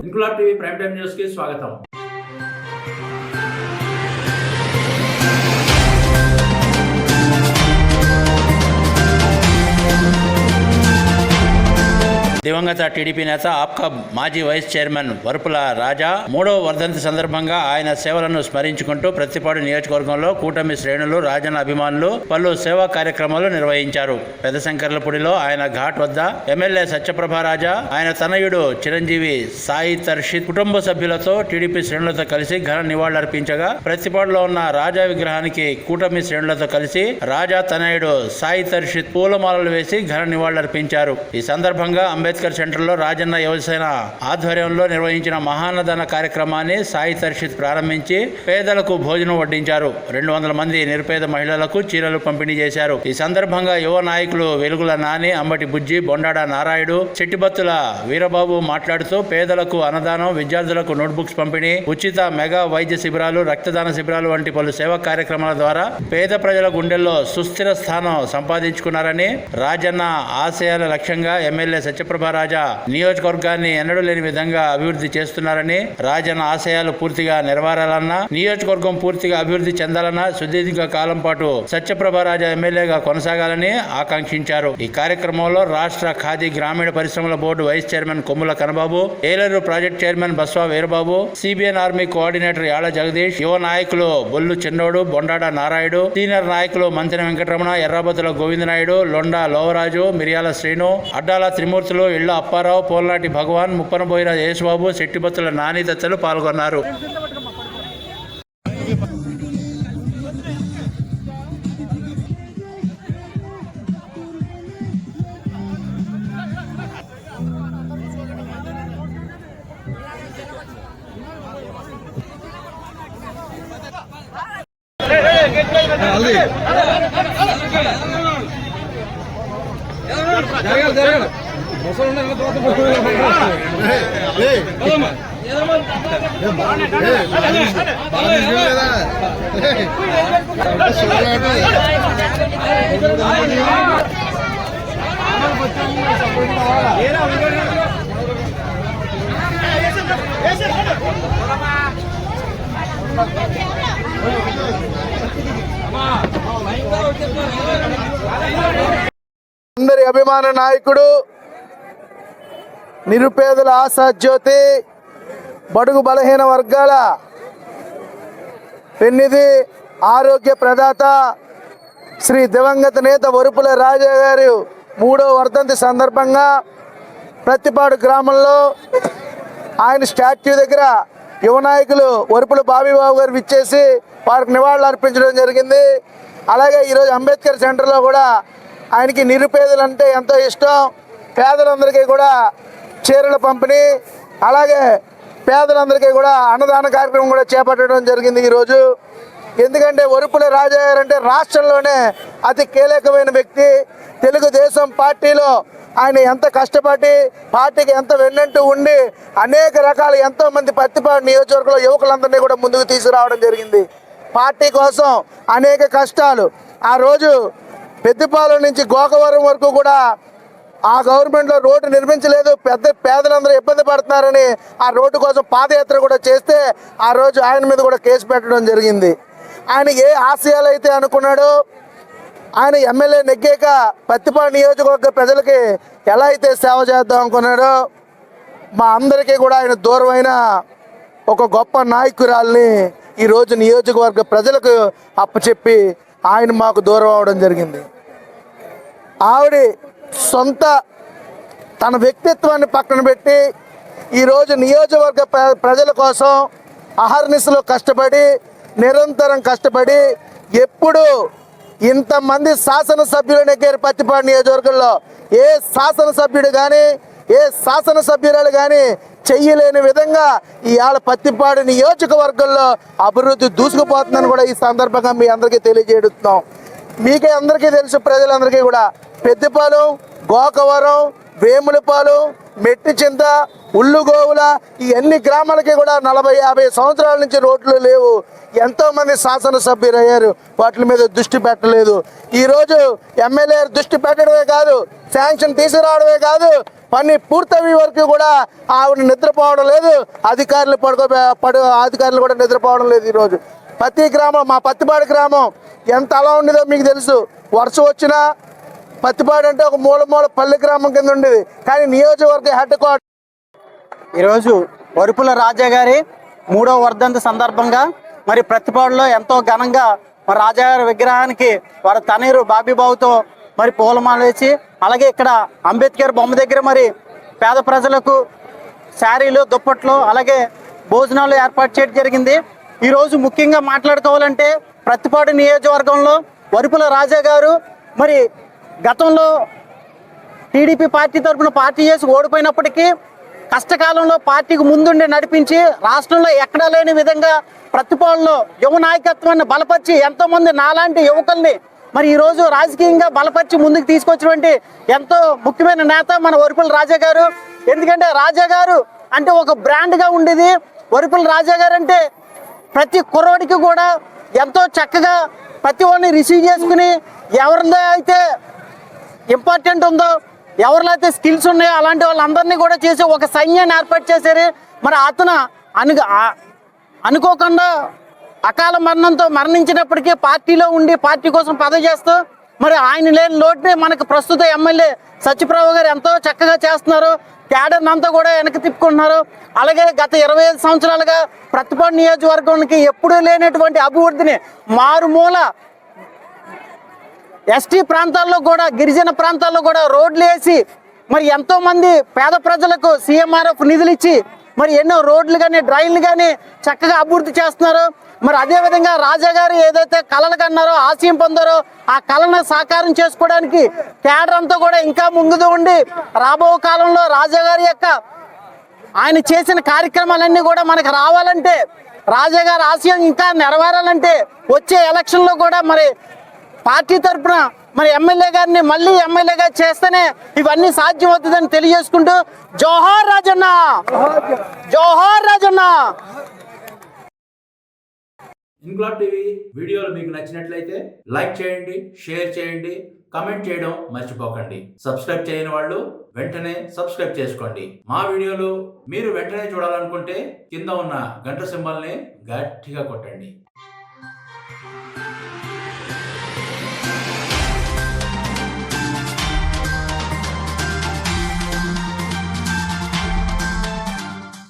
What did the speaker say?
Inquilab TV prime time news కి స్వాగతం. దివంగత టీడీపీ నేత ఆప్కా మాజీ వైస్ చైర్మన్ వరుపుల రాజా 3వ వర్ధంతి సందర్భంగా ఆయన సేవలను స్మరించుకుంటూ ప్రత్తిపాడు నియోజకవర్గంలో కూటమి శ్రేణులు, రాజన్న అభిమానులు పలు సేవా కార్యక్రమాలు నిర్వహించారు. పెదశంకర్లపూడిలో ఆయన ఘాట్ వద్ద ఎమ్మెల్యే సత్యప్రభ రాజా, ఆయన తనయుడు చిరంజీవి సాయి తర్షిత్ కుటుంబ సభ్యులతో టీడీపీ శ్రేణులతో కలిసి ఘన నివాళులర్పించగా, ప్రత్తిపాడులో ఉన్న రాజా విగ్రహానికి కూటమి శ్రేణులతో కలిసి రాజా తనయుడు సాయి తర్షిత్ పూలమాలలు వేసి ఘన నివాళులర్పించారు. ఈ సందర్భంగా అంబేద్కర్ సెంటర్లో రాజన్న యువసేన ఆధ్వర్యంలో నిర్వహించిన మహాన్నదాన కార్యక్రమాన్ని సాయి తర్షిత్ ప్రారంభించి పేదలకు భోజనం వడ్డించారు. 200 మంది నిరుపేద మహిళలకు చీరలు పంపిణీ చేశారు. ఈ సందర్భంగా యువ నాయకులు వెలుగుల నాని, అంబటి బుజ్జి, బొండాడ నారాయుడు, చెట్టిబత్తుల వీరబాబు మాట్లాడుతూ పేదలకు అన్నదానం, విద్యార్థులకు నోట్బుక్స్ పంపిణీ, ఉచిత మెగా వైద్య శిబిరాలు, రక్తదాన శిబిరాలు వంటి పలు సేవా కార్యక్రమాల ద్వారా పేద ప్రజల గుండెల్లో సుస్థిర స్థానం సంపాదించుకున్నారని, రాజన్న ఆశయాల లక్ష్యంగా ఎమ్మెల్యే సత్యప్రభ రాజా నియోజకవర్గాన్ని ఎన్నడూ లేని విధంగా అభివృద్ధి చేస్తున్నారని, రాజన్న ఆశయాలు పూర్తిగా నెరవేరాలన్నా, నియోజకవర్గం పూర్తిగా అభివృద్ధి చెందాలన్నా సుదీర్ఘ కాలం పాటు సత్యప్రభ రాజా ఎమ్మెల్యేగా కొనసాగాలని ఆకాంక్షించారు. ఈ కార్యక్రమంలో రాష్ట్ర ఖాదీ గ్రామీణ పరిశ్రమల board vice chairman Kommula Kanababu, Eluru project chairman Baswa Veerababu, CBN army coordinator Yala Jagadish, యువ నాయకులు బొల్లు చిన్నోడు, బొండాడ నారాయుడు, సీనియర్ నాయకులు మంతిన వెంకటరమణ, ఎర్రాబతుల గోవిందనాయుడు, లొండా లోవరాజు, మిరియాల శ్రీను, అడ్డాల త్రిమూర్తులు, ఇళ్ల అప్పారావు, పోల్నాటి భగవాన్, ముప్పనబోయిన యేసుబాబు, చెట్టిబత్తుల నాని తదితరులు పాల్గొన్నారు. అందరి అభిమాన నాయకుడు, నిరుపేదల ఆశాజ్యోతి, బడుగు బలహీన వర్గాల పెన్నిధి, ఆరోగ్య ప్రదాత శ్రీ దివంగత నేత వరుపుల రాజా గారు 3వ వర్ధంతి సందర్భంగా ప్రత్తిపాడు గ్రామంలో ఆయన స్టాట్యూ దగ్గర యువ నాయకులు వరుపుల బాబీబాబు గారు విచ్చేసి వారికి నివాళులు అర్పించడం జరిగింది. అలాగే ఈరోజు అంబేద్కర్ సెంటర్లో కూడా ఆయనకి నిరుపేదలంటే ఎంతో ఇష్టం. పేదలందరికీ కూడా చీరల పంపిణీ, అలాగే పేదలందరికీ కూడా అన్నదాన కార్యక్రమం కూడా చేపట్టడం జరిగింది ఈరోజు. ఎందుకంటే వరుపుల రాజా గారు అంటే రాష్ట్రంలోనే అతి కీలకమైన వ్యక్తి. తెలుగుదేశం పార్టీలో ఆయన ఎంత కష్టపడి పార్టీకి ఎంత వెన్నంటూ ఉండి అనేక రకాల ఎంతోమంది ప్రత్తిపాడు నియోజకవర్గంలో యువకులందరినీ కూడా ముందుకు తీసుకురావడం జరిగింది. పార్టీ కోసం అనేక కష్టాలు. ఆ రోజు పెద్దపాలెం నుంచి గోకవరం వరకు కూడా ఆ గవర్నమెంట్లో రోడ్డు నిర్మించలేదు, పేదలందరూ ఇబ్బంది పడుతున్నారని ఆ రోడ్డు కోసం పాదయాత్ర కూడా చేస్తే ఆ రోజు ఆయన మీద కూడా కేసు పెట్టడం జరిగింది. ఆయన ఏ ఆశయాలు అయితే అనుకున్నాడో, ఆయన ఎమ్మెల్యే నెగ్గాక ప్రత్తిపాడు నియోజకవర్గ ప్రజలకి ఎలా అయితే సేవ చేద్దాం అనుకున్నాడో, మా అందరికీ కూడా ఆయన దూరమైన ఒక గొప్ప నాయకురాల్ని ఈరోజు నియోజకవర్గ ప్రజలకు అప్పచెప్పి ఆయన మాకు దూరం అవడం జరిగింది. ఆవిడ సొంత తన వ్యక్తిత్వాన్ని పక్కన పెట్టి ఈరోజు నియోజకవర్గ ప్రజల కోసం అహర్నిశలో కష్టపడి, నిరంతరం కష్టపడి, ఎప్పుడు ఇంతమంది శాసనసభ్యులు నెగ్గారు ప్రత్తిపాడు నియోజకవర్గంలో. ఏ శాసనసభ్యుడు కానీ ఏ శాసనసభ్యురాలు కానీ చెయ్యలేని విధంగా ఇవాళ ప్రత్తిపాడు నియోజకవర్గంలో అభివృద్ధి దూసుకుపోతుందని కూడా ఈ సందర్భంగా మీ అందరికీ తెలియజేస్తున్నాం. మీకే అందరికీ తెలుసు, ప్రజలందరికీ కూడా పెద్దపాలెం, గోకవరం, వేములపాలెం, మెట్టిచింత, ఉల్లుగోవుల ఈ అన్ని గ్రామాలకి కూడా 40-50 సంవత్సరాల నుంచి రోడ్లు లేవు. ఎంతోమంది శాసనసభ్యులు అయ్యారు, వాటి మీద దృష్టి పెట్టలేదు. ఈరోజు ఎమ్మెల్యే దృష్టి పెట్టడమే కాదు, శాంక్షన్ తీసుకురావడమే కాదు, పని పూర్తయ్యే వరకు కూడా ఆవిడ నిద్రపోవడం లేదు. అధికారులు కూడా నిద్రపోవడం లేదు. ఈరోజు ప్రతి గ్రామం, మా పత్తిపాడు గ్రామం ఎంత అలా ఉండేదో మీకు తెలుసు. వర్షం వచ్చినా పత్తిపాడు అంటే ఒక మూల పల్లె గ్రామం కింద ఉండేది. కానీ నియోజకవర్గ హెడ్ క్వార్టర్ ఈరోజు వరుపుల రాజా గారి 3వ వర్ధంతి సందర్భంగా మరి ప్రతిపాడులో ఎంతో ఘనంగా మరి రాజా గారి విగ్రహానికి వారి తనయురు బాబీబాబుతో మరి పూలమాల వేసి, అలాగే ఇక్కడ అంబేద్కర్ బొమ్మ దగ్గర మరి పేద ప్రజలకు శారీలు, దుప్పట్లు, అలాగే భోజనాలు ఏర్పాటు చేయడం జరిగింది. ఈరోజు ముఖ్యంగా మాట్లాడుకోవాలంటే ప్రతిపాడు నియోజకవర్గంలో వరుపుల రాజా గారు మరి గతంలో టీడీపీ పార్టీ తరఫున పార్టీ చేసి ఓడిపోయినప్పటికీ కష్టకాలంలో పార్టీకి ముందుండి నడిపించి రాష్ట్రంలో ఎక్కడా లేని విధంగా ప్రతిపాడులో యువ నాయకత్వాన్ని బలపరిచి ఎంతోమంది నాలాంటి యువకుల్ని మరి ఈరోజు రాజకీయంగా బలపరిచి ముందుకు తీసుకొచ్చినటువంటి ఎంతో ముఖ్యమైన నేత మన వరుపుల రాజా గారు. ఎందుకంటే రాజా గారు అంటే ఒక బ్రాండ్గా ఉండేది. వరుపుల రాజా గారు అంటే ప్రతి కుర్రోడికి కూడా ఎంతో చక్కగా ప్రతి ఒక్కరిని రిసీవ్ చేసుకుని ఎవరిలో అయితే ఇంపార్టెంట్ ఉందో, ఎవరిలో అయితే స్కిల్స్ ఉన్నాయో అలాంటి వాళ్ళందరినీ కూడా చేసి ఒక సైన్యాన్ని ఏర్పాటు చేశారు. మరి అతను అనుకోకుండా అకాల మరణంతో మరణించినప్పటికీ పార్టీలో ఉండి పార్టీ కోసం పదవి చేస్తూ మరి ఆయన లేని లోటుని మనకు ప్రస్తుత ఎమ్మెల్యే సత్యప్రభు గారు ఎంతో చక్కగా చేస్తున్నారు. క్యాడర్ని అంతా కూడా వెనక్కి తిప్పుకుంటున్నారు. అలాగే గత 25 సంవత్సరాలుగా ప్రతిపాడు నియోజకవర్గానికి ఎప్పుడూ లేనటువంటి అభివృద్ధిని మారుమూల ఎస్టీ ప్రాంతాల్లో కూడా, గిరిజన ప్రాంతాల్లో కూడా రోడ్లు వేసి మరి ఎంతోమంది పేద ప్రజలకు సీఎంఆర్ఎఫ్ నిధులు ఇచ్చి మరి ఎన్నో రోడ్లు కానీ డ్రైన్లు కానీ చక్కగా అభివృద్ధి చేస్తున్నారు. మరి అదేవిధంగా రాజా గారు ఏదైతే కళలు కన్నారో, ఆశయం పొందారో ఆ కళను సాకారం చేసుకోవడానికి క్యాడర్ అంతా కూడా ఇంకా ముందు ఉండి రాబో కాలంలో రాజా గారి యొక్క ఆయన చేసిన కార్యక్రమాలన్నీ కూడా మనకు రావాలంటే, రాజా గారి ఆశయం ఇంకా నెరవేరాలంటే వచ్చే ఎలక్షన్లో కూడా మరి పార్టీ తరఫున మరి ఎమ్మెల్యే గారిని మళ్ళీ ఎమ్మెల్యేగా చేస్తేనే ఇవన్నీ సాధ్యం అవుతుందని తెలియజేసుకుంటూ జోహార్ రాజన్న, జోహార్ రాజన్న. ఇన్క్లాబ్ టీవీ వీడియోలు మీకు నచ్చినట్లయితే లైక్ చేయండి, షేర్ చేయండి, కమెంట్ చేయడం మర్చిపోకండి. సబ్స్క్రైబ్ చేయని వాళ్ళు వెంటనే సబ్స్క్రైబ్ చేసుకోండి. మా వీడియోలు మీరు వెంటనే చూడాలనుకుంటే కింద ఉన్న గంట సింబల్ని గట్టిగా కొట్టండి.